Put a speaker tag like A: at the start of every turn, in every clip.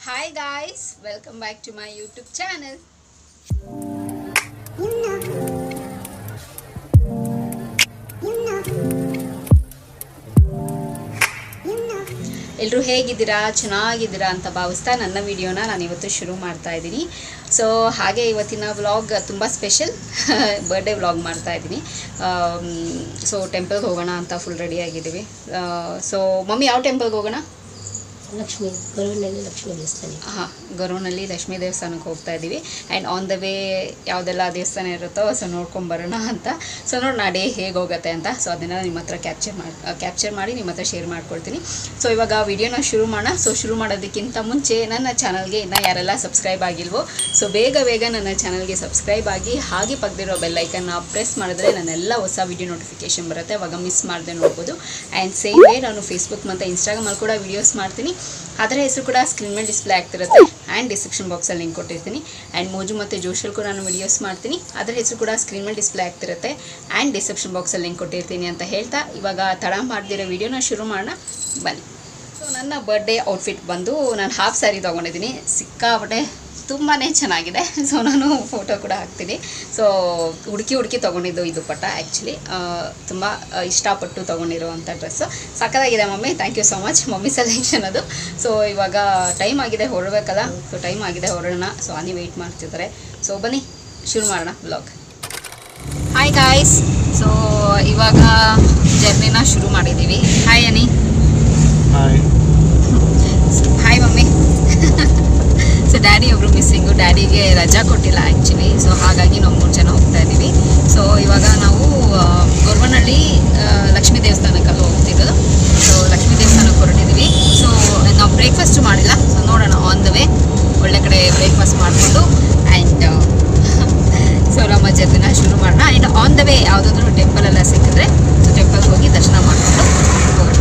A: Hi guys, welcome back to my YouTube channel. ಎಲ್ಲರೂ ಹೇಗಿದ್ದೀರಾ, ಚೆನ್ನಾಗಿದ್ದೀರಾ ಅಂತ ಭಾವಿಸ್ತಾ ನನ್ನ ವಿಡಿಯೋನ ನಾನು ಇವತ್ತು ಶುರು ಮಾಡ್ತಾ ಇದ್ದೀನಿ. ಸೊ ಹಾಗೆ ಇವತ್ತಿನ ವ್ಲಾಗ್ ತುಂಬ ಸ್ಪೆಷಲ್ ಬರ್ಡೇ ವ್ಲಾಗ್ ಮಾಡ್ತಾ ಇದ್ದೀನಿ. ಸೊ ಟೆಂಪಲ್ಗೆ ಹೋಗೋಣ ಅಂತ ಫುಲ್ ರೆಡಿ ಆಗಿದ್ದೀವಿ. ಸೊ ಮಮ್ಮಿ ಯಾವ ಟೆಂಪಲ್ಗೆ ಹೋಗೋಣ?
B: ಗರುನಲ್ಲಿ ಲಕ್ಷ್ಮೀ ದೇವಸ್ಥಾನ.
A: ಹಾಂ, ಗರುನಲ್ಲಿ ಲಕ್ಷ್ಮೀ ದೇವಸ್ಥಾನಕ್ಕೆ ಹೋಗ್ತಾ ಇದ್ದೀವಿ. ಆ್ಯಂಡ್ ಆನ್ ದ ವೇ ಯಾವುದೆಲ್ಲ ದೇವಸ್ಥಾನ ಇರುತ್ತೋ ಸೊ ನೋಡ್ಕೊಂಬರೋಣ ಅಂತ. ಸೊ ನೋಡಿ ನಾ ಡೇ ಹೇಗೆ ಹೋಗುತ್ತೆ ಅಂತ ಸೊ ಅದನ್ನು ನಿಮ್ಮ ಹತ್ರ ಕ್ಯಾಪ್ಚರ್ ಮಾಡಿ ನಿಮ್ಮ ಹತ್ರ ಶೇರ್ ಮಾಡ್ಕೊಳ್ತೀನಿ. ಸೊ ಇವಾಗ ವಿಡಿಯೋನ ಶುರು ಮಾಡೋಣ. ಸೊ ಶುರು ಮಾಡೋದಕ್ಕಿಂತ ಮುಂಚೆ ನನ್ನ ಚಾನಲ್ಗೆ ಇನ್ನೂ ಯಾರೆಲ್ಲ ಸಬ್ಸ್ಕ್ರೈಬ್ ಆಗಿಲ್ವೋ ಸೊ ಬೇಗ ನನ್ನ ಚಾನಲ್ಗೆ ಸಬ್ಸ್ಕ್ರೈಬ್ ಆಗಿ ಹಾಗೆ ಪಕ್ಕದಿರೋ ಬೆಲ್ಲೈಕನ್ನ ಪ್ರೆಸ್ ಮಾಡಿದ್ರೆ ನನ್ನೆಲ್ಲ ಹೊಸ ವಿಡಿಯೋ ನೋಟಿಫಿಕೇಷನ್ ಬರುತ್ತೆ, ಅವಾಗ ಮಿಸ್ ಮಾಡದೆ ನೋಡ್ಬೋದು. ಆ್ಯಂಡ್ ಸೇಮ್ ವೇ ನಾನು ಫೇಸ್ಬುಕ್ ಮತ್ತು ಇನ್ಸ್ಟಾಗ್ರಾಮಲ್ಲಿ ಕೂಡ ವೀಡಿಯೋಸ್ ಮಾಡ್ತೀನಿ. ಅದರ ಹೆಸರು ಕೂಡ ಸ್ಕ್ರೀನ್ ಮೇಲೆ ಡಿಸ್ಪ್ಲೇ ಆಗ್ತಿರುತ್ತೆ ಆ್ಯಂಡ್ ಡಿಸ್ಕ್ರಿಪ್ಷನ್ ಬಾಕ್ಸಲ್ಲಿ ಲಿಂಕ್ ಕೊಟ್ಟಿರ್ತೀನಿ. ಆ್ಯಂಡ್ ಮೋಜು ಮತ್ತು ಜೋಶಲ್ಲಿ ಕೂಡ ನಾನು ವೀಡಿಯೋಸ್ ಮಾಡ್ತೀನಿ, ಅದರ ಹೆಸರು ಕೂಡ ಸ್ಕ್ರೀನ್ ಮೇಲೆ ಡಿಸ್ಪ್ಲೇ ಆಗ್ತಿರುತ್ತೆ ಆ್ಯಂಡ್ ಡಿಸ್ಕ್ರಿಪ್ಷನ್ ಬಾಕ್ಸಲ್ಲಿ ಲಿಂಕ್ ಕೊಟ್ಟಿರ್ತೀನಿ ಅಂತ ಹೇಳ್ತಾ ಇವಾಗ ತಡ ಮಾಡ್ದಿರೋ ವೀಡಿಯೋನ ಶುರು ಮಾಡೋಣ ಬನ್ನಿ. ಸೊ ನನ್ನ ಬರ್ಡೇ ಔಟ್ಫಿಟ್ ಬಂದು ನಾನು ಹಾಫ್ ಸ್ಯಾರಿ ತೊಗೊಂಡಿದ್ದೀನಿ. ಸಿಕ್ಕಾಪಟ್ಟೆ ತುಂಬಾ ಚೆನ್ನಾಗಿದೆ. ಸೊ ನಾನು ಫೋಟೋ ಕೂಡ ಹಾಕ್ತೀನಿ. ಸೊ ಹುಡುಕಿ ತೊಗೊಂಡಿದ್ದು ಇದು ಪಟ್ಟ ಆ್ಯಕ್ಚುಲಿ ತುಂಬ ಇಷ್ಟಪಟ್ಟು ತೊಗೊಂಡಿರುವಂಥ ಡ್ರೆಸ್ಸು ಸಕ್ಕತ್ತಾಗಿದೆ mummy. Thank you so much mummy selection ಅದು. ಸೊ ಇವಾಗ ಟೈಮ್ ಆಗಿದೆ ಹೊರಡಬೇಕಲ್ಲ, ಸೊ ಟೈಮ್ ಆಗಿದೆ ಹೊರಡೋಣ. ಸೊ ಅನಿ ವೆಯ್ಟ್ ಮಾಡ್ತಿದ್ದಾರೆ. ಸೊ ಬನ್ನಿ ಶುರು ಮಾಡೋಣ ವ್ಲಾಗ್. ಹಾಯ್ ಗಾಯ್ಸ್, ಸೊ ಇವಾಗ ಜರ್ನಿನ ಶುರು ಮಾಡಿದ್ದೀವಿ. ಹಾಯ್ ಅನಿ. Hi mummy. ಸೊ ಡ್ಯಾಡಿ ಒಬ್ಬರು ಮಿಸ್ಸಿಂಗು, ಡ್ಯಾಡಿಗೆ ರಜಾ ಕೊಟ್ಟಿಲ್ಲ ಆ್ಯಕ್ಚುಲಿ. ಸೊ ಹಾಗಾಗಿ ನಾವು 3 ಜನ ಹೋಗ್ತಾ ಇದ್ದೀವಿ. ಸೊ ಇವಾಗ ನಾವು ಗೊರ್ವನಹಳ್ಳಿ ಲಕ್ಷ್ಮೀ ದೇವಸ್ಥಾನಕ್ಕೆಲ್ಲ ಹೋಗ್ತಿರೋದು. ಸೊ ಲಕ್ಷ್ಮೀ ದೇವಸ್ಥಾನಕ್ಕೆ ಹೊರಟಿದ್ದೀವಿ. ಸೊ ನಾವು ಬ್ರೇಕ್ಫಾಸ್ಟು ಮಾಡಿಲ್ಲ. ಸೊ ನೋಡೋಣ ಆನ್ ದ ವೇ ಒಳ್ಳೆ ಕಡೆ ಬ್ರೇಕ್ಫಾಸ್ಟ್ ಮಾಡಿಕೊಂಡು ಆ್ಯಂಡ್ ಸೊ ನಮ್ಮ ಜರ್ನಿನ ಶುರು ಮಾಡೋಣ. ಆ್ಯಂಡ್ ಆನ್ ದ ವೇ ಯಾವುದಾದ್ರೂ ಟೆಂಪಲೆಲ್ಲ ಸಿಕ್ಕಿದ್ರೆ ಸೊ ಟೆಂಪಲ್ಗೆ ಹೋಗಿ ದರ್ಶನ ಮಾಡಿಕೊಂಡು ಹೋಗೋಣ.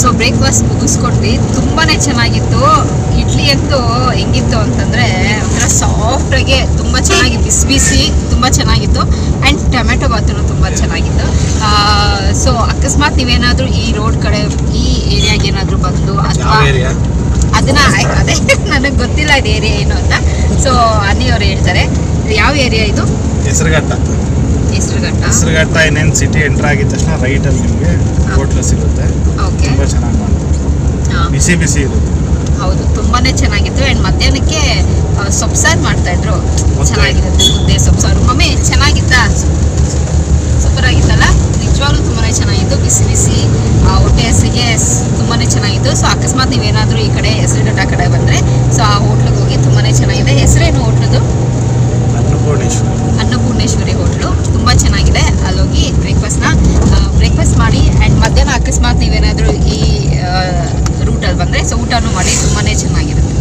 A: ಸೊ ಬ್ರೇಕ್ಫಾಸ್ಟ್ ಮುಗಿಸ್ಕೊಟ್ವಿ. ತುಂಬಾ ಚೆನ್ನಾಗಿತ್ತು. ಇಡ್ಲಿ ಅಂತೂ ಹೆಂಗಿತ್ತು ಅಂತಂದರೆ ಒಂಥರ ಸಾಫ್ಟಾಗಿ ತುಂಬ ಚೆನ್ನಾಗಿ ಬಿಸಿ ತುಂಬ ಚೆನ್ನಾಗಿತ್ತು. ಆ್ಯಂಡ್ ಟೊಮೆಟೊ ಬಾತೂ ತುಂಬ ಚೆನ್ನಾಗಿತ್ತು. ಸೊ ಅಕಸ್ಮಾತ್ ನೀವೇನಾದರೂ ಈ ರೋಡ್ ಕಡೆ ಈ ಏರಿಯಾಗೆ ಏನಾದರೂ ಬಂದು ಅಥವಾ ಅದನ್ನು ಅದೇ ನನಗೆ ಗೊತ್ತಿಲ್ಲ ಇದು ಏರಿಯಾ ಏನು ಅಂತ. ಸೊ ಅನ್ನಿಯವರು ಹೇಳ್ತಾರೆ. ಯಾವ ಏರಿಯಾ ಇದು?
C: ಹೆಸರುಘಟ್ಟ ಇನ್ನೇನು ಸಿಟಿ ಎಂಟರ್ ಆಗಿದ ತಕ್ಷಣ ರೈಟಲ್ಲಿ ನಿಮಗೆ ಹೋಟ್ಲು ಸಿಗುತ್ತೆ.
A: ಓಕೆ,
C: ತುಂಬ ಚೆನ್ನಾಗಿ ಮಾಡ್ತಾರೆ, ಬಿಸಿ ಇರುತ್ತೆ.
A: ಹೌದು, ತುಂಬಾ ಚೆನ್ನಾಗಿತ್ತು. ಆ್ಯಂಡ್ ಮಧ್ಯಾಹ್ನಕ್ಕೆ ಸೊಪ್ಸಾರು ಮಾಡ್ತಾಯಿದ್ರು, ಚೆನ್ನಾಗಿರುತ್ತೆ. ಮುದ್ದೆ ಸೊಪ್ಸಾರು ಮಮ್ಮಿ ಚೆನ್ನಾಗಿತ್ತಾ? ಸೂಪರ್ ಆಗಿತ್ತಲ್ಲ, ನಿಜವಾಗ್ಲೂ ತುಂಬಾ ಚೆನ್ನಾಗಿತ್ತು. ಬಿಸಿ ಹೊಟ್ಟೆ ಹಸಿಗೆ ತುಂಬಾ ಚೆನ್ನಾಗಿತ್ತು. ಸೊ ಅಕಸ್ಮಾತ್ ನೀವೇನಾದರೂ ಈ ಕಡೆ ಹೆಸರುಘಟ್ಟ ಕಡೆ ಬಂದರೆ ಸೊ ಆ ಹೋಟ್ಲಿಗೆ ಹೋಗಿ ತುಂಬಾ ಚೆನ್ನಾಗಿದೆ. ಹೆಸರೇನು ಹೋಟ್ಲದು? ಅನ್ನಪೂರ್ಣೇಶ್ವರಿ ಹೋಟ್ಲು. ತುಂಬ ಚೆನ್ನಾಗಿದೆ. ಅಲ್ಲೋಗಿ ಬ್ರೇಕ್ಫಾಸ್ಟ್ ಮಾಡಿ ಆ್ಯಂಡ್ ಮಧ್ಯಾಹ್ನ ಅಕಸ್ಮಾತ್ ನೀವೇನಾದರೂ ಈ ರೂಟಲ್ಲಿ ಬಂದರೆ ಸೊ ಊಟನೂ ಮಾಡಿ ತುಂಬಾ ಚೆನ್ನಾಗಿರುತ್ತೆ.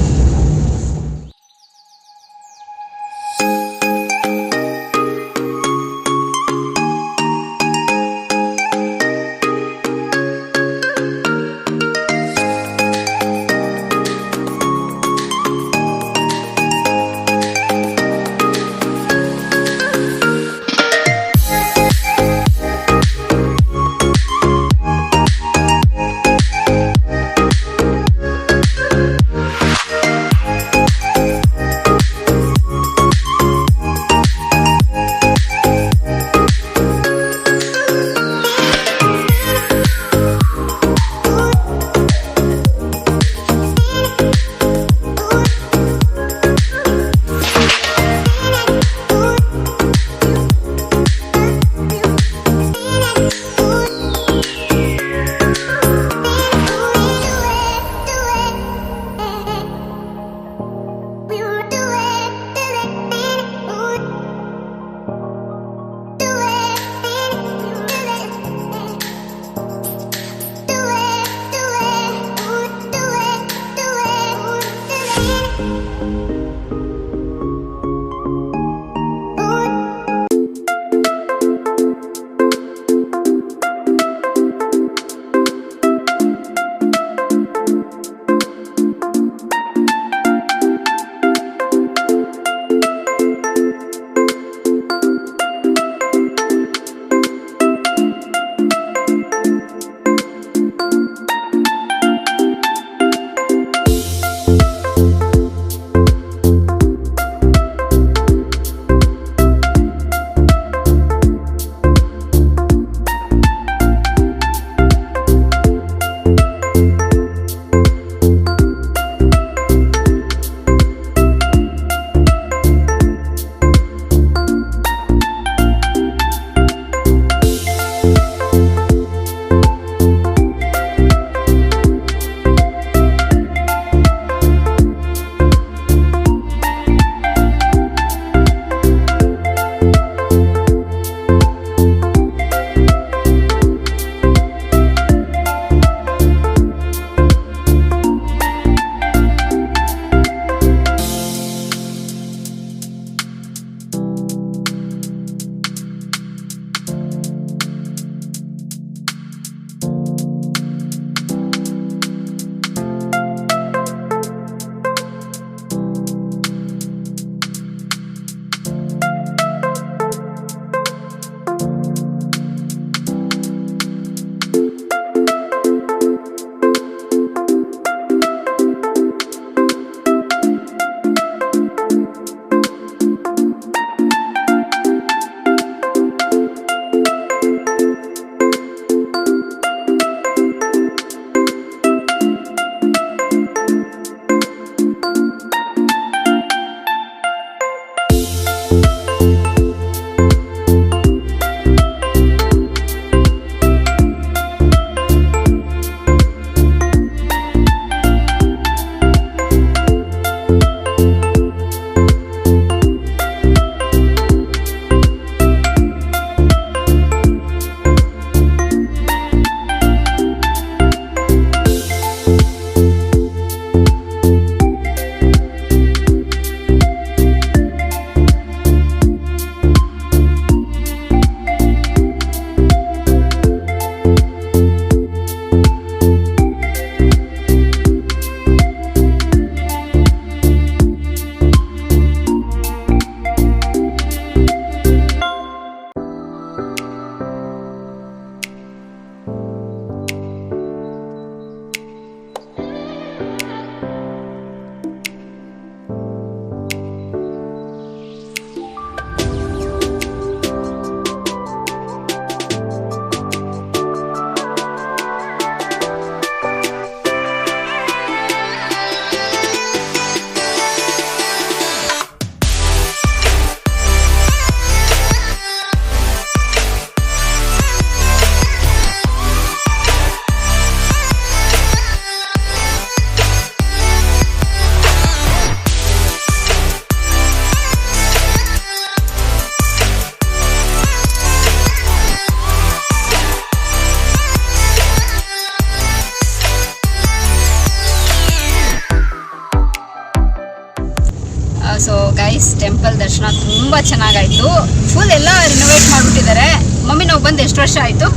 A: ಟೆಂಪಲ್ ದರ್ಶನ ತುಂಬ ಚೆನ್ನಾಗಾಯಿತು. ಫುಲ್ ಎಲ್ಲ ರಿನೋವೇಟ್ ಮಾಡಿಬಿಟ್ಟಿದ್ದಾರೆ. ಮಮ್ಮಿ ನಾವು ಬಂದು ಎಷ್ಟು ವರ್ಷ ಆಯಿತು?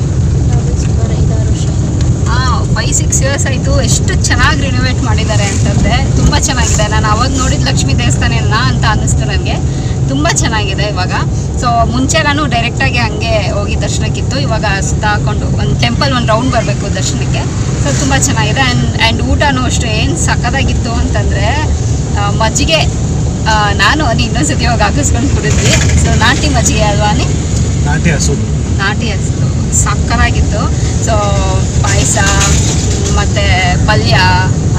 B: ಸುಮಾರು 5-6 ವರ್ಷ.
A: 5-6 ಇಯರ್ಸ್ ಆಯಿತು. ಎಷ್ಟು ಚೆನ್ನಾಗಿ ರಿನೋವೇಟ್ ಮಾಡಿದ್ದಾರೆ ಅಂತಂದರೆ ತುಂಬ ಚೆನ್ನಾಗಿದೆ. ನಾನು ಅವಾಗ ನೋಡಿದ ಲಕ್ಷ್ಮೀ ದೇವಸ್ಥಾನ ಅಂತ ಅನ್ನಿಸ್ತು ನನಗೆ. ತುಂಬ ಚೆನ್ನಾಗಿದೆ ಇವಾಗ. ಸೊ ಮುಂಚೆ ನಾನು ಡೈರೆಕ್ಟಾಗಿ ಹಂಗೆ ಹೋಗಿ ದರ್ಶನಕ್ಕಿತ್ತು. ಇವಾಗ ಸುತ್ತ ಹಾಕೊಂಡು ಒಂದು ಟೆಂಪಲ್ ಒಂದು ರೌಂಡ್ ಬರಬೇಕು ದರ್ಶನಕ್ಕೆ. ಸೊ ತುಂಬ ಚೆನ್ನಾಗಿದೆ. ಆ್ಯಂಡ್ ಊಟನೂ ಅಷ್ಟೇ ಏನು ಸಖತ್ತಾಗಿತ್ತು ಅಂತಂದರೆ ಮಜ್ಜಿಗೆ ನಾನು ಇನ್ನೊಂದ್ಸತಿ ಇವಾಗ ಹಾಕಿಸ್ಕೊಂಡು ಕುಡಿದ್ವಿ. ಸೊ ನಾಟಿ ಮಜ್ಜಿಗೆ ಅಲ್ವಾ
C: ನಾಟಿ
A: ಹಸು ಸಕ್ಕತ್ತಾಗಿತ್ತು. ಸೊ ಪಾಯಸ ಮತ್ತು ಪಲ್ಯ,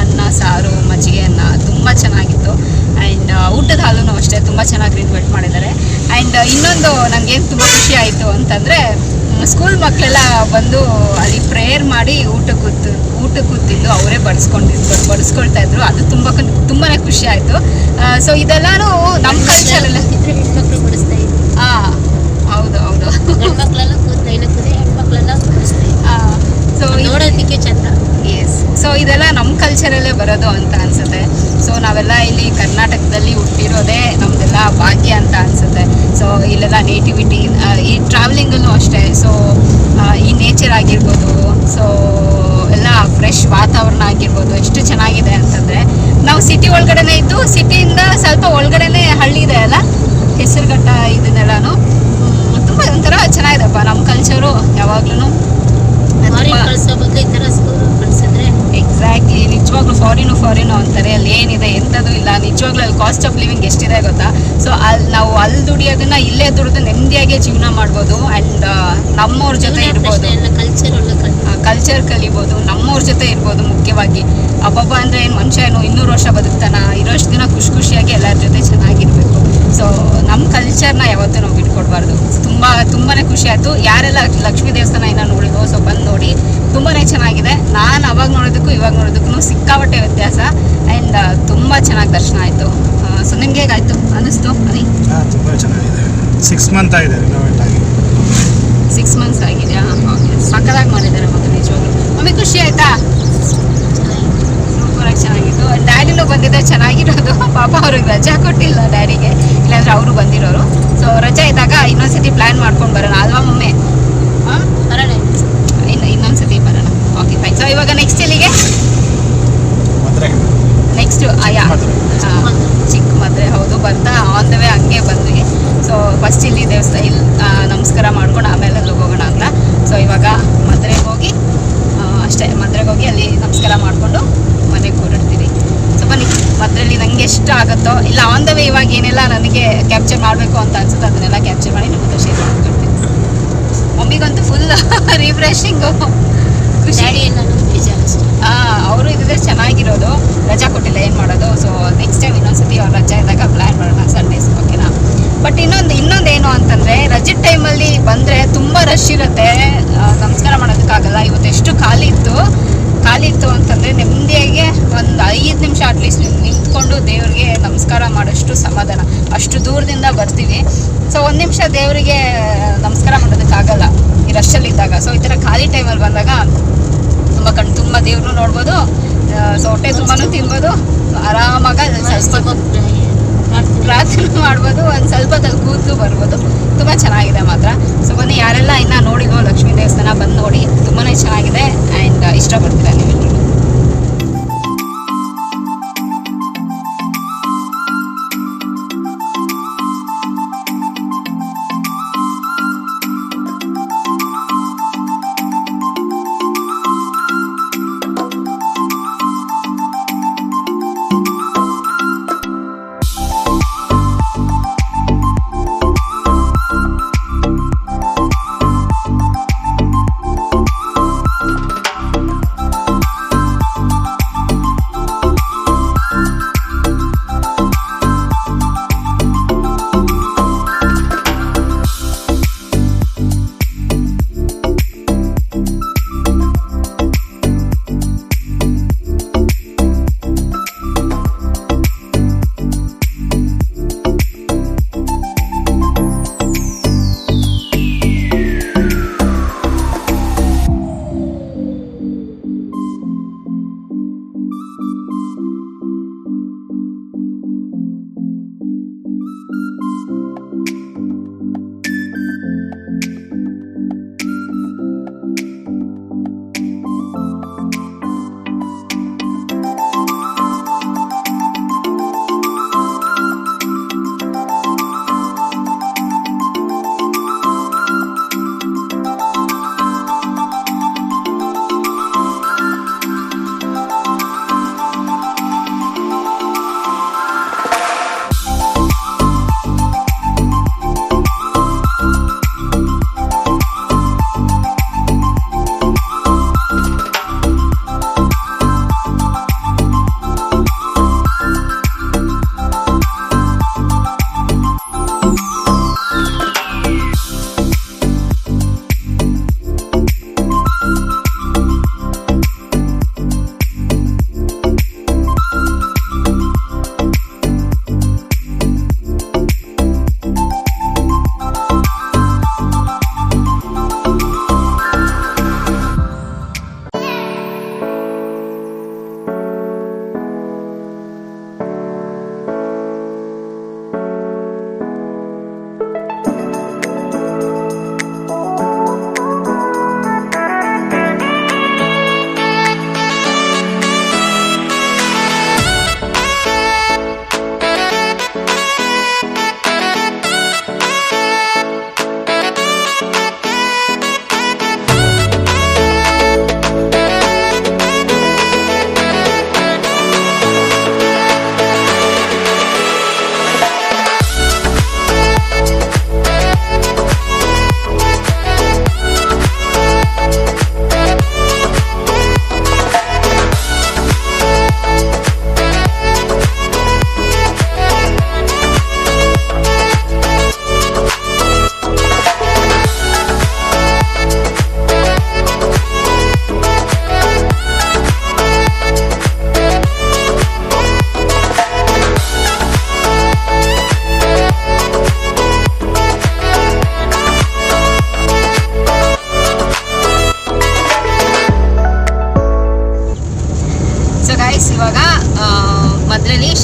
A: ಅನ್ನ, ಸಾರು, ಮಜ್ಜಿಗೆ ಅನ್ನ ತುಂಬ ಚೆನ್ನಾಗಿತ್ತು. ಆ್ಯಂಡ್ ಊಟದ ಹಾಲೂ ಅಷ್ಟೇ ತುಂಬ ಚೆನ್ನಾಗಿ ರಿನೋವೇಟ್ ಮಾಡಿದ್ದಾರೆ. ಆ್ಯಂಡ್ ಇನ್ನೊಂದು ನನಗೇನು ತುಂಬ ಖುಷಿ ಆಯಿತು ಅಂತಂದರೆ ಸ್ಕೂಲ್ ಮಕ್ಕಳೆಲ್ಲ ಬಂದು ಅಲ್ಲಿ ಪ್ರೇಯರ್ ಮಾಡಿ ಊಟಕ್ಕೆ ಕೂತಿದ್ದು ಅವರೇ ಬಡಿಸ್ಕೊಳ್ತಾ ಇದ್ರು. ಅದು ತುಂಬಾ ಖುಷಿ ಆಯಿತು. ಸೊ ಇದೆಲ್ಲನೂ ನಮ್ಮ ಕಲ್ಚರಲ್ಲ.
B: ಹೆಣ್ಮಕ್ಳು ಬಡಿಸ್ತಾ ಇದ್ರು.
A: ಹೌದು
B: ಗಂಡ್ಮಕ್ಳೆಲ್ಲ ಕೂತ್ರೆ ಹೆಣ್ಮಕ್ಳೆಲ್ಲ ಬಡಿಸ್ತಾ ಇದ್ರು.
A: ಸೊ
B: ನೋಡೋದಕ್ಕೆ ಚಂದ.
A: ಸೊ ಇದೆಲ್ಲ ನಮ್ಮ ಕಲ್ಚರಲ್ಲೇ ಬರೋದು ಅಂತ ಅನಿಸುತ್ತೆ. ಸೊ ನಾವೆಲ್ಲ ಇಲ್ಲಿ ಕರ್ನಾಟಕದಲ್ಲಿ ಹುಟ್ಟಿರೋದೇ ನಮ್ಮದೆಲ್ಲ ಭಾಗ್ಯ ಅಂತ ಅನಿಸುತ್ತೆ. ಸೊ ಇಲ್ಲೆಲ್ಲ ನೇಟಿವಿಟಿ, ಈ ಟ್ರಾವೆಲಿಂಗಲ್ಲೂ ಅಷ್ಟೇ. ಸೊ ಈ ನೇಚರ್ ಆಗಿರ್ಬೋದು, ಸೊ ಎಲ್ಲ ಫ್ರೆಶ್ ವಾತಾವರಣ ಆಗಿರ್ಬೋದು, ಎಷ್ಟು ಚೆನ್ನಾಗಿದೆ ಅಂತಂದರೆ ನಾವು ಸಿಟಿ ಒಳಗಡೆನೇ ಇದ್ದು, ಸಿಟಿಯಿಂದ ಸ್ವಲ್ಪ ಒಳಗಡೆನೇ ಹಳ್ಳಿ ಇದೆ ಅಲ್ಲ, ಹೆಸರುಘಟ್ಟ ಇದನ್ನೆಲ್ಲನೂ ತುಂಬ ಒಂಥರ ಚೆನ್ನಾಗಿದೆಪ್ಪ ನಮ್ಮ ಕಲ್ಚರು. ಯಾವಾಗ್ಲೂ
B: ಕಳಿಸೋ ಬದಲು ಈ ಥರ ಸ್ಕೂಲ್ ಕಳಿಸಿದ್ರೆ
A: ಎಕ್ಸಾಕ್ಟ್ಲಿ ನಿಜವಾಗ್ಲೂ ಫಾರಿನು ಅಂತಾರೆ. ಅಲ್ಲಿ ಏನಿದೆ ಎಂಥದ್ದು ಇಲ್ಲ. ನಿಜವಾಗ್ಲೂ ಅಲ್ಲಿ ಕಾಸ್ಟ್ ಆಫ್ ಲಿವಿಂಗ್ ಎಷ್ಟಿದೆ ಗೊತ್ತಾ? ಸೊ ನಾವು ಅಲ್ಲಿ ದುಡಿಯೋದನ್ನ ಇಲ್ಲೇ ದುಡಿದು ನೆಮ್ಮದಿಯಾಗಿ ಜೀವನ ಮಾಡ್ಬೋದು. ಆ್ಯಂಡ್ ನಮ್ಮವ್ರ ಜೊತೆ ಇರ್ಬೋದು, ಕಲ್ಚರ್ ಕಲಿಬೋದು, ನಮ್ಮವ್ರ ಜೊತೆ ಇರ್ಬೋದು. ಮುಖ್ಯವಾಗಿ ಹಬ್ಬ ಅಂದರೆ ಏನು ಮನುಷ್ಯ ಏನು 200 ವರ್ಷ ಬದುಕ್ತಾನ? ಇರೋಷ್ಟು ದಿನ ಖುಷಿಯಾಗಿ ಎಲ್ಲರ ಜೊತೆ ಚೆನ್ನಾಗಿರಬೇಕು. ಸೊ ನಮ್ಮ ಕಲ್ಚರ್ನ ಯಾವತ್ತೂ ನಾವು ಬಿಟ್ಕೊಡ್ಬಾರ್ದು. ತುಂಬಾ ಖುಷಿ ಆಯಿತು. ಯಾರೆಲ್ಲ ಲಕ್ಷ್ಮೀ ದೇವಸ್ಥಾನ ಇನ್ನೂ ನೋಡಿದ್ವೋ ಸೊ ಬಂದು ನೋಡಿ, ತುಂಬಾ ಚೆನ್ನಾಗಿದೆ. ನಾನು ಅವಾಗ ನೋಡೋದಕ್ಕೂ ಇವಾಗ ನೋಡೋದಕ್ಕೂ ಸಿಕ್ಕಾಪಟ್ಟೆ ವ್ಯತ್ಯಾಸ. ಆ್ಯಂಡ್ ತುಂಬ ಚೆನ್ನಾಗಿ ದರ್ಶನ ಆಯಿತು. ಸೊ ನಿಮ್ಗೆ ಹೇಗಾಯಿತು ಅನ್ನಿಸ್ತು?
C: ತುಂಬ ಚೆನ್ನಾಗಿದೆ. 6 ಮಂತ್ ಆಗಿದೆ ರಿನೋವೇಟ್ ಆಗಿ.
A: 6 ಮಂತ್ಸ್ ಆಗಿದೆಯಾ? ಓಕೆ, ಸಕ್ಕದಾಗಿ ಮಾಡಿದ್ದಾರೆ ಮಕ್ಕಳು. ನಿಜವಾಗ್ಲು ಮಮ್ಮಿ ಖುಷಿ ಆಯಿತಾ? ಸೂಪರಾಗಿ ಚೆನ್ನಾಗಿತ್ತು. ಡ್ಯಾಡಿನೂ ಬಂದಿದ್ದೆ, ಚೆನ್ನಾಗಿರೋದು. ಪಾಪ ಅವ್ರಿಗೆ ರಜಾ ಕೊಟ್ಟಿಲ್ಲ ಡ್ಯಾಡಿಗೆ, ಇಲ್ಲಾಂದ್ರೆ ಅವರು ಬಂದಿರೋರು. ಸೊ ರಜಾ ಇದ್ದಾಗ ಇನ್ನೊಂದ್ಸತಿ ಪ್ಲ್ಯಾನ್ ಮಾಡ್ಕೊಂಡು ಬರೋಣ ಅಲ್ವಾ ಮಮ್ಮಿ?
B: ಬರೋಣ,
A: ಇನ್ನೊಂದ್ಸತಿ ಬರೋಣ. Okay fine. ಸೊ ಇವಾಗ ನೆಕ್ಸ್ಟ್ ಎಲ್ಲಿಗೆ? ನೆಕ್ಸ್ಟ್ ಚಿಕ್ಕ ಮದುವೆ. ಹೌದು, ಬರ್ತಾ ಆನ್ ದ ವೇ ಹಂಗೆ ಬಂದ್ವಿ. ಸೊ ಫಸ್ಟ್ ಇಲ್ಲಿ ದೇವಸ್ಥಾನ ಇಲ್ಲಿ ನಮಸ್ಕಾರ ಮಾಡ್ಕೊಂಡು ಆಮೇಲೆ ಅಲ್ಲಿ ಹೋಗೋಣ ಅಂತ. ಸೊ ಇವಾಗ ಮದುವೆಗೆ ಹೋಗಿ ಅಷ್ಟೇ, ಮದುವೆಗೆ ಹೋಗಿ ಅಲ್ಲಿ ನಮಸ್ಕಾರ ಮಾಡಿಕೊಂಡು ಮನೆಗೆ ಹೊರಡ್ತೀವಿ. ಸೊ ಬನ್ನಿ, ಮದುವೆಯಲ್ಲಿ ನನಗೆ ಎಷ್ಟು ಆಗುತ್ತೋ ಇಲ್ಲ ಆನ್ ದ ವೇ ಇವಾಗ ಏನೆಲ್ಲ ನನಗೆ ಕ್ಯಾಪ್ಚರ್ ಮಾಡಬೇಕು ಅಂತ ಅನ್ಸುತ್ತೆ ಅದನ್ನೆಲ್ಲ ಕ್ಯಾಪ್ಚರ್ ಮಾಡಿ ನಿಮ್ಮ ಹತ್ರ ಶೇರ್ ಮಾಡ್ಕೊಳ್ತೀನಿ. ಮಮ್ಮಿಗಂತೂ ಫುಲ್ ರಿಫ್ರೆಶಿಂಗು, ಖುಷಿ. ಅವರು ಇದ್ರೆ ಚೆನ್ನಾಗಿರೋದು. ರಜಾ ಕೊಟ್ಟಿಲ್ಲ, ಏನು ಮಾಡೋದು? ಸೊ ನೆಕ್ಸ್ಟ್ ಟೈಮ್ ಇನ್ನೊಂದ್ಸತಿ ಅವ್ರು ರಜಾ ಇದ್ದಾಗ ಪ್ಲ್ಯಾನ್ ಮಾಡೋಣ, ಸಂಡೇಸ್. ಓಕೆನಾ? ಬಟ್ ಇನ್ನೊಂದೇನು ಅಂತಂದರೆ ರಜೆ ಟೈಮಲ್ಲಿ ಬಂದರೆ ತುಂಬ ರಶ್ ಇರುತ್ತೆ, ನಮಸ್ಕಾರ ಮಾಡೋದಕ್ಕಾಗಲ್ಲ. ಇವತ್ತು ಎಷ್ಟು ಖಾಲಿ ಇತ್ತು ಅಂತಂದರೆ ನೆಮ್ಮದಿಯಾಗಿ ಒಂದು 5 ನಿಮಿಷ ಅಟ್ಲೀಸ್ಟ್ ನಿಂತ್ಕೊಂಡು ದೇವ್ರಿಗೆ ನಮಸ್ಕಾರ ಮಾಡೋಷ್ಟು ಸಮಾಧಾನ. ಅಷ್ಟು ದೂರದಿಂದ ಬರ್ತೀವಿ. ಸೊ 1 ನಿಮಿಷ ದೇವರಿಗೆ ನಮಸ್ಕಾರ ಮಾಡೋದಕ್ಕಾಗಲ್ಲ ಈ ರಶಲ್ಲಿದ್ದಾಗ. ಸೊ ಈ ಥರ ಖಾಲಿ ಟೈಮಲ್ಲಿ ಬಂದಾಗ ತುಂಬ ದೇವ್ರನ್ನೂ ನೋಡ್ಬೋದು, ಸೊ ಹೊಟ್ಟೆ ತುಂಬಾನು ತಿನ್ಬೋದು, ಆರಾಮಾಗಿ ಸ್ವಲ್ಪ ಪ್ರಾರ್ಥನೆ ಮಾಡ್ಬೋದು, ಒಂದು ಸ್ವಲ್ಪ ಕೂತು ಬರ್ಬೋದು. ತುಂಬ ಚೆನ್ನಾಗಿದೆ ಮಾತ್ರ. ಸೊ ಬನ್ನಿ, ಯಾರೆಲ್ಲ ಇನ್ನೂ ನೋಡಿಲ್ವೋ ಲಕ್ಷ್ಮೀ ದೇವಸ್ಥಾನ ಬಂದು ನೋಡಿ, ತುಂಬಾ ಚೆನ್ನಾಗಿದೆ. ಆ್ಯಂಡ್ ಇಷ್ಟಪಡ್ತೀರಾ ನೀವೆಲ್ಲರೂ.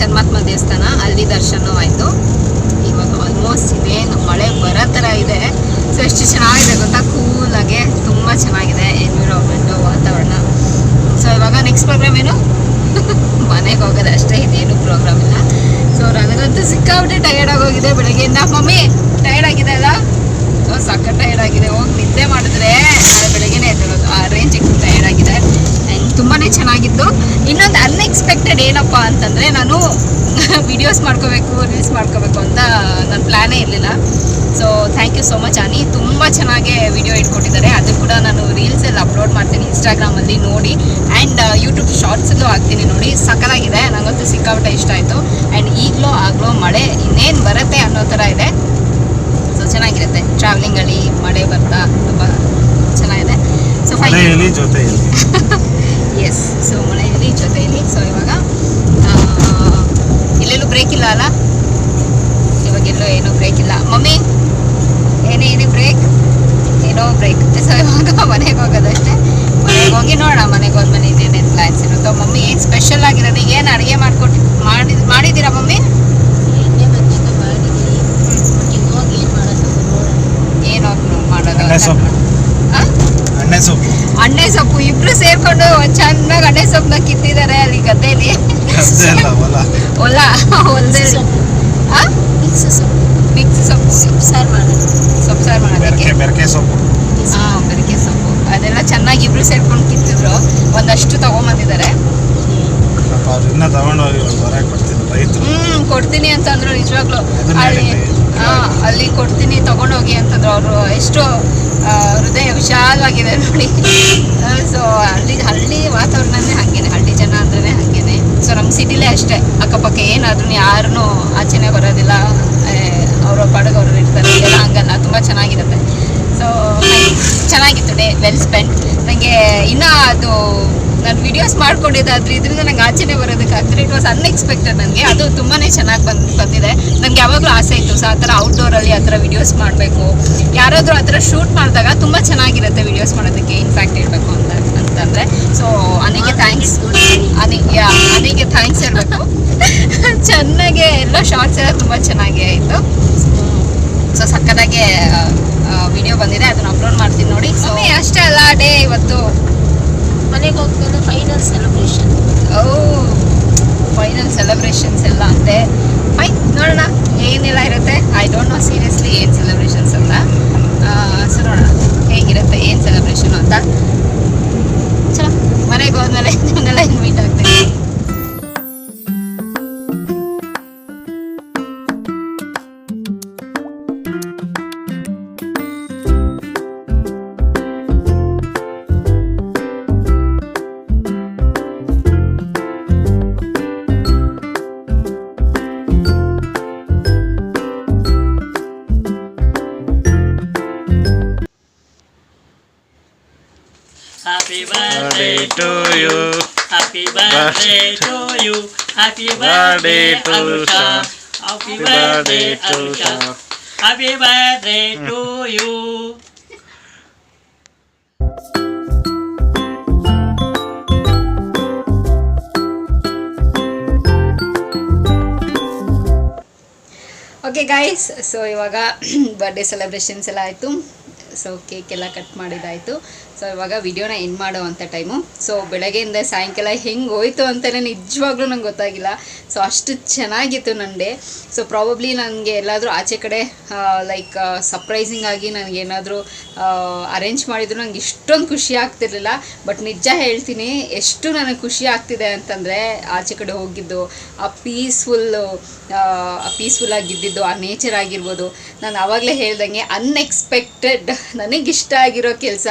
A: ಶನ್ಮಾತ್ಮ ದೇವಸ್ಥಾನ, ಅಲ್ಲಿ ದರ್ಶನ ಆಯಿತು. ಇವಾಗ ಆಲ್ಮೋಸ್ಟ್ ಇನ್ನೇನು ಮಳೆ ಬರೋ ಥರ ಇದೆ. ಸೊ ಎಷ್ಟು ಚೆನ್ನಾಗಿದೆ ಗೊತ್ತಾ, ಕೂಲಾಗೆ ತುಂಬ ಚೆನ್ನಾಗಿದೆ ಎನ್ವಿರಾನ್ಮೆಂಟು, ವಾತಾವರಣ. ಸೊ ಇವಾಗ ನೆಕ್ಸ್ಟ್ ಪ್ರೋಗ್ರಾಮ್ ಏನು ಮನೆಗೆ ಹೋಗೋದು ಅಷ್ಟೇ, ಇದೇನು ಪ್ರೋಗ್ರಾಮ್ ಇಲ್ಲ. ಸೊ ನನಗಂತೂ ಸಿಕ್ಕಾಬಿಟ್ಟೆ ಟಯರ್ಡ್ ಆಗೋಗಿದೆ ಬೆಳಗ್ಗೆಯಿಂದ. ಮಮ್ಮಿ ಟಯರ್ಡ್ ಆಗಿದೆ ಅಲ್ಲ? ಸಕ್ಕ ಟಯರ್ಡ್ ಆಗಿದೆ. ಹೋಗಿ ನಿದ್ದೆ ಮಾಡಿದ್ರೆ ಬೆಳಗ್ಗೆನೇ ಎದ್ದೇಳೋದು, ಆ ರೇಂಜಿಗೆ ಟಯರ್ಡ್ ಆಗಿದೆ. ಆ್ಯಂಡ್ ತುಂಬಾ ಚೆನ್ನಾಗಿತ್ತು. ಇನ್ನೊಂದು ಅನ್ಎಕ್ಸ್ಪೆಕ್ಟೆಡ್ ಏನಪ್ಪ ಅಂತಂದರೆ, ನಾನು ವಿಡಿಯೋಸ್ ಮಾಡ್ಕೋಬೇಕು, ರೀಲ್ಸ್ ಮಾಡ್ಕೋಬೇಕು ಅಂತ ನನ್ನ ಪ್ಲ್ಯಾನೇ ಇರಲಿಲ್ಲ. So thank you so much Annie, ತುಂಬ ಚೆನ್ನಾಗಿ ವಿಡಿಯೋ ಇಟ್ಕೊಟ್ಟಿದ್ದಾರೆ. ಅದು ಕೂಡ ನಾನು ರೀಲ್ಸಲ್ಲಿ ಅಪ್ಲೋಡ್ ಮಾಡ್ತೀನಿ ಇನ್ಸ್ಟಾಗ್ರಾಮಲ್ಲಿ ನೋಡಿ, ಆ್ಯಂಡ್ ಯೂಟ್ಯೂಬ್ ಶಾರ್ಟ್ಸಲ್ಲೂ ಹಾಕ್ತೀನಿ ನೋಡಿ. ಸಕ್ಕತ್ತಾಗಿದೆ, ನನಗಂತೂ ಸಿಕ್ಕಾಬಿಟ್ಟೆ ಇಷ್ಟ ಆಯಿತು. ಆ್ಯಂಡ್ ಈಗಲೂ ಆಗಲೋ ಮಳೆ ಇನ್ನೇನು ಬರುತ್ತೆ ಅನ್ನೋ ಥರ ಇದೆ. ಸೊ ಚೆನ್ನಾಗಿರುತ್ತೆ ಟ್ರಾವೆಲಿಂಗಲ್ಲಿ ಮಳೆ ಬರ್ತಾ, ತುಂಬ ಚೆನ್ನಾಗಿದೆ. ಸೊ
C: ಮಳೆಯಲ್ಲಿ ಜೊತೆಯಲ್ಲಿ
A: ಎಸ್, ಸೊ ಮಳೆಯಲ್ಲಿ ಜೊತೆಯಲ್ಲಿ. ಸೊ ಇವಾಗ ಎಲ್ಲೆಲ್ಲೂ ಬ್ರೇಕ್ ಇಲ್ಲ ಅಲ್ಲ, ಇವಾಗೆಲ್ಲೋ ಏನೂ ಬ್ರೇಕ್ ಇಲ್ಲ. ಮಮ್ಮಿ ಏನೇ ಬ್ರೇಕ್, ಏನೋ ಬ್ರೇಕ್. ಸೊ ಇವಾಗ ಮನೆಗೆ ಹೋಗೋದಷ್ಟೇ. ಮನೆಗೆ ಹೋಗಿ ನೋಡೋಣ, ಮನೆಗೆ ಹೋದ್ಮೇಲೆ ಇನ್ನೇನೇನು ಪ್ಲ್ಯಾನ್ಸ್ ಇರುತ್ತೋ. ಮಮ್ಮಿ ಏನು ಸ್ಪೆಷಲ್ ಆಗಿರೋದು, ಏನು ಅಡುಗೆ ಮಾಡಿದ್ದೀರಾ ಮಮ್ಮಿ?
B: ಎಣ್ಣೆ ಬಜ್ಜಿಗೆ ಮಾಡಿದ್ವಿ. ಈಗ ಹೋಗಿ ಏನು ಮಾಡೋದು ನೋಡೋಣ.
A: ಏನು ಮಾಡೋದು?
C: ಅಣ್ಣೆ ಸೊಪ್ಪು.
A: ಹಾಂ, ಅಣ್ಣೆ ಸೊಪ್ಪು ಇಬ್ರು ಸೇರ್ಕೊಂಡು ಚೆನ್ನಾಗಿ ಅಣ್ಣೆ ಸೊಪ್ಪನ್ನ ಕಿತ್ತಿದ್ದಾರೆ ಅಲ್ಲಿ ಗದ್ದೆಯಲ್ಲಿ. ಹೊಲದಲ್ಲಿ
B: ಮಿಕ್ಸ್ ಸೊಪ್ಪು,
A: ಮಿಕ್ಸ್ ಸೊಪ್ಪು,
B: ಸೊಪ್ಪು ಸಾರು ಮಾಡೋದು.
A: ಸೊಪ್ಪು ಸಾರು ಮಾಡೋದಕ್ಕೆ
C: ಬೆರಕೆ ಸೊಪ್ಪು.
A: ಹಾಂ, ಬೆರಕೆ ಸೊಪ್ಪು ಅದೆಲ್ಲ ಚೆನ್ನಾಗಿ ಇಬ್ರು ಸೇರ್ಕೊಂಡು ಕಿತ್ತಿದ್ರು. ಒಂದಷ್ಟು ತಗೊಂಬಂದಿದ್ದಾರೆ.
C: ಅವ್ರು ಇನ್ನೂ ತಗೊಂಡೋಗಿ ಹೊರಗೆ ಕೊಡ್ತಿದ್ರು ರೈತರು.
A: ಕೊಡ್ತೀನಿ ಅಂತಂದ್ರು. ನಿಜವಾಗ್ಲೂ
C: ಅದನ್ನ
A: ಅಲ್ಲಿ
C: ಹೇಳಿದ್ವಿ.
A: ಅಲ್ಲಿ ಕೊಡ್ತೀನಿ ತಗೊಂಡೋಗಿ ಅಂತಂದ್ರು. ಅವರು ಎಷ್ಟು ಹೃದಯ ವಿಶಾಲವಾಗಿದೆ ನೋಡಿ. ಸೊ ಹಳ್ಳಿ ವಾತಾವರಣನೇ ಹಾಗೇನೆ, ಹಳ್ಳಿ ಜನ ಅಂದ್ರೆ ಹಾಗೇನೆ. ಸೊ ನಮ್ಮ ಸಿಟಿಲೇ ಅಷ್ಟೇ, ಅಕ್ಕಪಕ್ಕ ಏನಾದ್ರೂ ಯಾರೂ ಆಚೆನೆ ಬರೋದಿಲ್ಲ, ಅವರ ಪಾಡಿಗೆ ಅವರು ಇರ್ತಾರೆ. ಎಲ್ಲ ಹಂಗಲ್ಲ, ತುಂಬ ಚೆನ್ನಾಗಿರುತ್ತೆ. ಸೊ ಚೆನ್ನಾಗಿತ್ತು ಡೇ, ವೆಲ್ ಸ್ಪೆಂಡ್. ನನಗೆ ಇನ್ನೂ ಅದು ನಾನು ವಿಡಿಯೋಸ್ ಮಾಡ್ಕೊಂಡಿದ್ದಾದ್ರೆ ಇದರಿಂದ ನಂಗೆ ಆಚೆನೆ ಬರೋದಕ್ಕೆ ಆಗ್ತಿಲ್ಲ. It was unexpected. ನನಗೆ ಅದು ತುಂಬಾ ಚೆನ್ನಾಗಿ ಬಂದಿದೆ. ನನಗೆ ಯಾವಾಗಲೂ ಆಸೆ ಇತ್ತು. ಸೊ ಆ ಥರ ಔಟ್ಡೋರಲ್ಲಿ ಆ ಥರ ವಿಡಿಯೋಸ್ ಮಾಡಬೇಕು, ಯಾರಾದರೂ ಆ ಥರ ಶೂಟ್ ಮಾಡಿದಾಗ ತುಂಬ ಚೆನ್ನಾಗಿರುತ್ತೆ ವಿಡಿಯೋಸ್ ಮಾಡೋದಕ್ಕೆ. ಇನ್ಫ್ಯಾಕ್ಟ್ ಹೇಳಬೇಕು ಅಂತಂದರೆ. ಸೊ ಅನಿಗೆ ಥ್ಯಾಂಕ್ಸ್, ಅನಿಗೆ ಥ್ಯಾಂಕ್ಸ್ ಹೇಳಬೇಕು. ಚೆನ್ನಾಗೆ ಎಲ್ಲ ಶಾರ್ಟ್ಸ್ ಎಲ್ಲ ತುಂಬ ಚೆನ್ನಾಗಿ ಆಯಿತು. ಸೊ ಸಕ್ಕತ್ತಾಗೆ ವಿಡಿಯೋ ಬಂದಿದೆ, ಅದನ್ನು ಅಪ್ಲೋಡ್ ಮಾಡ್ತೀನಿ ನೋಡಿ. ಸೊ ಅಷ್ಟೇ ಅಲ್ಲ ಡೇ ಇವತ್ತು
B: ಮನೆಗೆ ಹೋಗ್ತಾನೆ ಫೈನಲ್ ಸೆಲೆಬ್ರೇಷನ್.
A: ಫೈನಲ್ ಸೆಲೆಬ್ರೇಷನ್ಸ್ ಎಲ್ಲ ಅಂತೆ. ಫೈನ್, ನೋಡೋಣ ಏನೆಲ್ಲ ಇರುತ್ತೆ. ಐ ಡೋಂಟ್ ನೋ ಸೀರಿಯಸ್ಲಿ ಏನು ಸೆಲೆಬ್ರೇಷನ್ಸ್ ಅಂತ. ಸೊ ನೋಡೋಣ ಹೇಗಿರುತ್ತೆ, ಏನು ಸೆಲೆಬ್ರೇಷನು ಅಂತ. ಚಲೋ, ಮನೆಗೆ ಹೋದ್ಮೇಲೆ ನಿಮ್ಮನ್ನೆಲ್ಲ ಇನ್ವೈಟ್ ಆಗ್ತೀನಿ.
D: Happy birthday
C: to you.
D: Happy birthday to you. Happy birthday Arusha. Happy birthday Arusha. Happy birthday to you.
A: Okay guys, so ಇವಾಗ ಬರ್ಡೇ ಸೆಲೆಬ್ರೇಷನ್ಸ್ ಎಲ್ಲ ಆಯಿತು. ಸೊ ಕೇಕ್ ಎಲ್ಲ ಕಟ್ ಮಾಡಿದ್ದಾಯಿತು. ಸೊ ಇವಾಗ ವಿಡಿಯೋನ ಎಂಡ್ ಮಾಡೋ ಅಂಥ ಟೈಮು. ಸೊ ಬೆಳಗ್ಗೆಯಿಂದ ಸಾಯಂಕಾಲ ಹೆಂಗೆ ಹೋಯ್ತು ಅಂತಲೇ ನಿಜವಾಗ್ಲೂ ನಂಗೆ ಗೊತ್ತಾಗಿಲ್ಲ. ಸೊ ಅಷ್ಟು ಚೆನ್ನಾಗಿತ್ತು ನನ್ನ ಡೇ. ಸೊ ಪ್ರಾಬಬ್ಲಿ ನನಗೆ ಎಲ್ಲಾದರೂ ಆಚೆ ಕಡೆ ಲೈಕ್ ಸರ್ಪ್ರೈಸಿಂಗ್ ಆಗಿ ನನಗೇನಾದರೂ ಅರೇಂಜ್ ಮಾಡಿದ್ರು ನಂಗೆ ಇಷ್ಟೊಂದು ಖುಷಿ ಆಗ್ತಿರ್ಲಿಲ್ಲ. ಬಟ್ ನಿಜ ಹೇಳ್ತೀನಿ, ಎಷ್ಟು ನನಗೆ ಖುಷಿ ಆಗ್ತಿದೆ ಅಂತಂದರೆ ಆಚೆ ಕಡೆ ಹೋಗಿದ್ದು, ಆ ಪೀಸ್ಫುಲ್ ಆಗಿದ್ದಿದ್ದು, ಆ ನೇಚರ್ ಆಗಿರ್ಬೋದು. ನಾನು ಆವಾಗಲೇ ಹೇಳ್ದಂಗೆ ಅನ್ಎಕ್ಸ್ಪೆಕ್ಟೆಡ್ ನನಗಿಷ್ಟ ಆಗಿರೋ ಕೆಲಸ,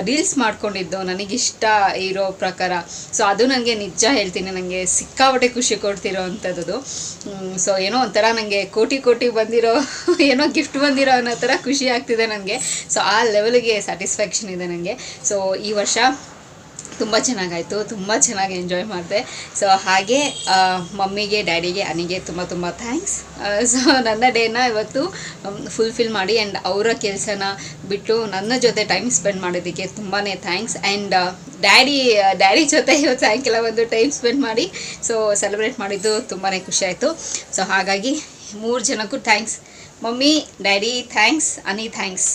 A: ರೀಲ್ಸ್ ಮಾಡ್ಕೊಂಡಿದ್ದು ನನಗಿಷ್ಟ ಇರೋ ಪ್ರಕಾರ. ಸೊ ಅದು ನನಗೆ ನಿಜ ಹೇಳ್ತೀನಿ, ನನಗೆ ಸಿಕ್ಕಾಪಟ್ಟೆ ಖುಷಿ ಕೊಡ್ತಿರೋ ಅಂಥದ್ದು. ಸೊ ಏನೋ ಒಂಥರ ನನಗೆ ಕೋಟಿ ಬಂದಿರೋ ಏನೋ ಗಿಫ್ಟ್ ಬಂದಿರೋ ಅನ್ನೋ ಥರ ಖುಷಿ ಆಗ್ತಿದೆ ನನಗೆ. ಸೊ ಆ ಲೆವೆಲ್ಗೆ ಸ್ಯಾಟಿಸ್ಫ್ಯಾಕ್ಷನ್ ಇದೆ ನನಗೆ. ಸೊ ಈ ವರ್ಷ ತುಂಬ ಚೆನ್ನಾಗಾಯಿತು, ತುಂಬ ಚೆನ್ನಾಗಿ ಎಂಜಾಯ್ ಮಾಡಿದೆ. ಸೊ ಹಾಗೆ ಮಮ್ಮಿಗೆ, ಡ್ಯಾಡಿಗೆ, ಅನಿಗೆ ತುಂಬ ತುಂಬ ಥ್ಯಾಂಕ್ಸ್. ಸೊ ನನ್ನ ಡೇನ ಇವತ್ತು ಫುಲ್ಫಿಲ್ ಮಾಡಿ ಆ್ಯಂಡ್ ಅವರ ಕೆಲಸನ ಬಿಟ್ಟು ನನ್ನ ಜೊತೆ ಟೈಮ್ ಸ್ಪೆಂಡ್ ಮಾಡೋದಕ್ಕೆ ತುಂಬಾ ಥ್ಯಾಂಕ್ಸ್. ಆ್ಯಂಡ್ ಡ್ಯಾಡಿ ಜೊತೆ ಇವತ್ತು ಸಾಯಂಕಾಲ ಒಂದು ಟೈಮ್ ಸ್ಪೆಂಡ್ ಮಾಡಿ ಸೊ ಸೆಲೆಬ್ರೇಟ್ ಮಾಡಿದ್ದು ತುಂಬಾ ಖುಷಿ ಆಯಿತು. ಸೊ ಹಾಗಾಗಿ 3 ಜನಕ್ಕೂ ಥ್ಯಾಂಕ್ಸ್. ಮಮ್ಮಿ, ಡ್ಯಾಡಿ ಥ್ಯಾಂಕ್ಸ್, ಅನಿ ಥ್ಯಾಂಕ್ಸ್.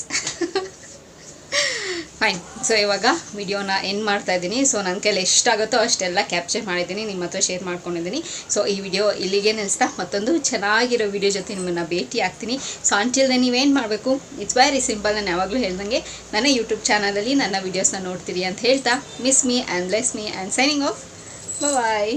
A: ಫೈನ್. ಸೊ ಇವಾಗ ವಿಡಿಯೋನ ಎಂಡ್ ಮಾಡ್ತಾ ಇದ್ದೀನಿ. ಸೊ ನನ್ನ ಕೈಲಿ ಎಷ್ಟಾಗುತ್ತೋ ಅಷ್ಟೆಲ್ಲ ಕ್ಯಾಪ್ಚರ್ ಮಾಡಿದ್ದೀನಿ, ನಿಮ್ಮ ಹತ್ರ ಶೇರ್ ಮಾಡ್ಕೊಂಡಿದ್ದೀನಿ. ಸೊ ಈ ವಿಡಿಯೋ ಇಲ್ಲಿಗೆ ನಿಲ್ಲಿಸ್ತಾ ಮತ್ತೊಂದು ಚೆನ್ನಾಗಿರೋ ವಿಡಿಯೋ ಜೊತೆ ನಿಮ್ಮನ್ನು ಭೇಟಿ ಆಗ್ತೀನಿ. ಸೊ ಅಂಟಿಲ್ ನೀವೇನು ಮಾಡಬೇಕು, ಇಟ್ಸ್ ವೆರಿ ಸಿಂಪಲ್. ನಾನು ಯಾವಾಗಲೂ ಹೇಳ್ದಂಗೆ ನನ್ನ ಯೂಟ್ಯೂಬ್ ಚಾನಲಲ್ಲಿ ನನ್ನ ವೀಡಿಯೋಸ್ನ ನೋಡ್ತೀರಿ ಅಂತ ಹೇಳ್ತಾ miss me and less me and signing off. Bye.